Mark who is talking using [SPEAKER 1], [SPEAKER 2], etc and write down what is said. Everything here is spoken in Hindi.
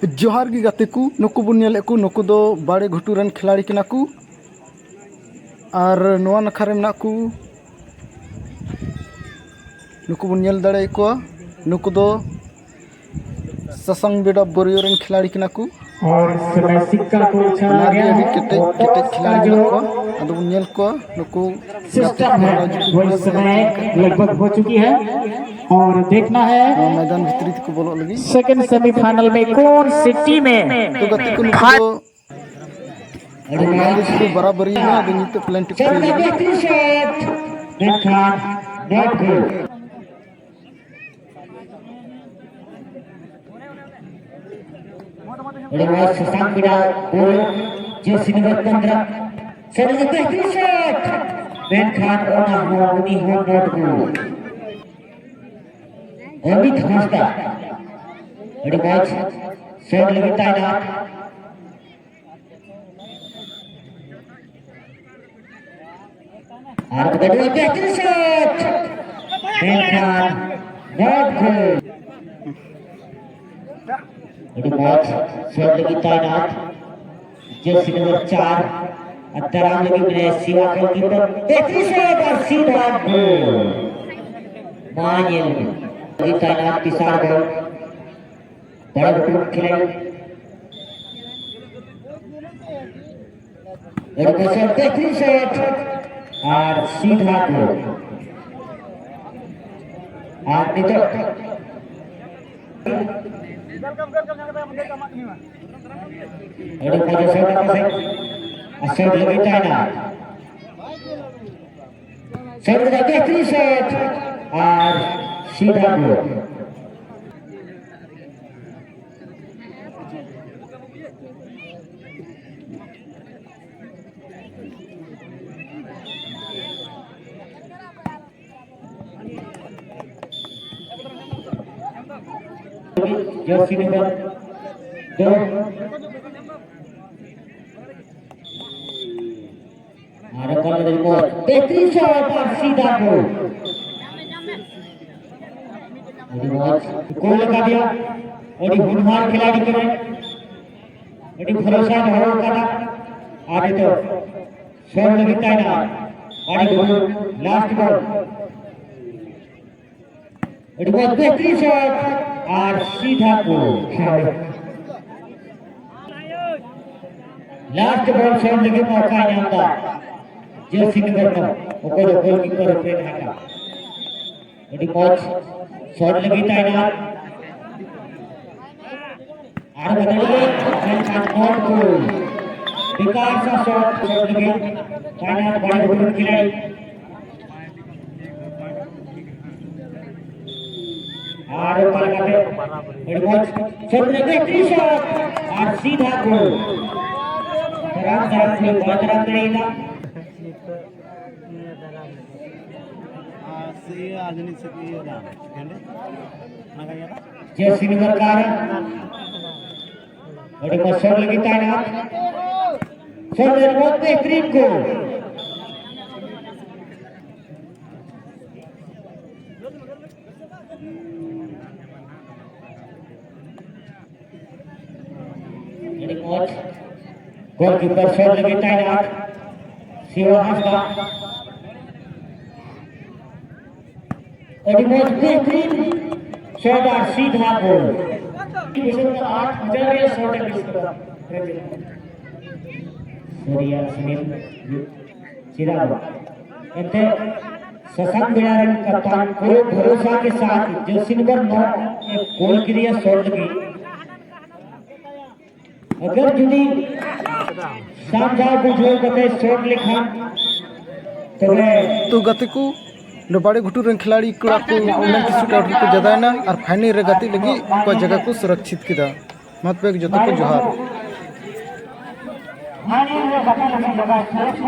[SPEAKER 1] जोहार गी गाते को नुकु बुन नेले को नुकु दो बाड़े घुटू रन खिलाड़ी किना को और नोआ नखा रे मेना को नुकु बुन नेल दाड़े को नुकु दो ससंग बेड़ा बोरियो रन खिलाड़ी किना को
[SPEAKER 2] और समय सिक्का को उछाला गया है
[SPEAKER 1] किटे किटे खिलाड़ी मेना को अदो बुन नेल को नुकु
[SPEAKER 2] सिस्टम है वो इस समय लगभग हो चुकी है और देखना है
[SPEAKER 1] मैदान भीतरी को बोलो लगी
[SPEAKER 2] सेकंड सेमीफाइनल में कौन सी टीम है
[SPEAKER 1] तो गति को नुकु दो बराबरी में अदो नीते प्लेंटी
[SPEAKER 3] शशांक बिड़ा बोल जर्सी नंबर 15 चलिए बेहतरीन शॉट बेन खान ओना हुआ उनी हो नॉट गोल अमित हंसदा बड़ी मैच शॉट लगी तैनात और बड़ी बेहतरीन शॉट बेन खान नॉट गोल बड़ी मैच शॉट लगी तैनात जर्सी नंबर 4 अतराम लगी मेरे सिवा गोलकीपर बेहतरीन शॉट और सीधा गोल मानियल लगी तैनात पिसार गोल बड़ा बटू खिलाड़ी बड़ी शॉट बेहतरीन शॉट और सीधा गोल आपने तो शॉट लगी तैनात शॉट लगा बेहतरीन शॉट और सीधा गोल जर्सी नंबर 2 बेहतरीन शॉट और सीधा गोल गोल लगा दिया और होनहार खिलाड़ी के बड़ी भरोसा न हो का आगे तो शॉट लगी तैनात और गोल लास्ट गोल बड़ी बेहतरीन शॉट और सीधा गोल लास्ट बॉल शॉट लगे मौका इनामदार जर्सी नंबर 9 ओको गोलकीपर ओपन हाका बड़ी मैच शॉट लगी तैनात और बदलिए नॉट गोल बेकार सा शॉट लगी तैनात बड़े गोल खिलाड़ी और बड़ी मैच शॉट लगी बेहतरीन शॉट और सीधा गोल तरफ में बादरा करेगा जर्सी नंबर 4 बड़ी शॉट लगी तैनात शॉट बहुत बेहतरीन गोल बड़ी मैच गोलकीपर शॉट लगी तैनात सिवा हंसदा बड़ी मैच बेहतरीन शॉट और सीधा गोल 8,000 शॉट सूर्या सुनील चिराग इनके शशांक बिड़ारन कप्तान पूरे भरोसा के साथ जर्सी नंबर 9 एक गोल के लिए शॉट लगी अगर जुदी सामझा बुझो कते शॉट लिखा
[SPEAKER 1] तो गति को बाड़े घुटू रन खिलाड़ी को शूट आउट को जदाना और फाइनल रे गति लगी को जगह को सुरक्षित किदा मत पे जतो को जोहार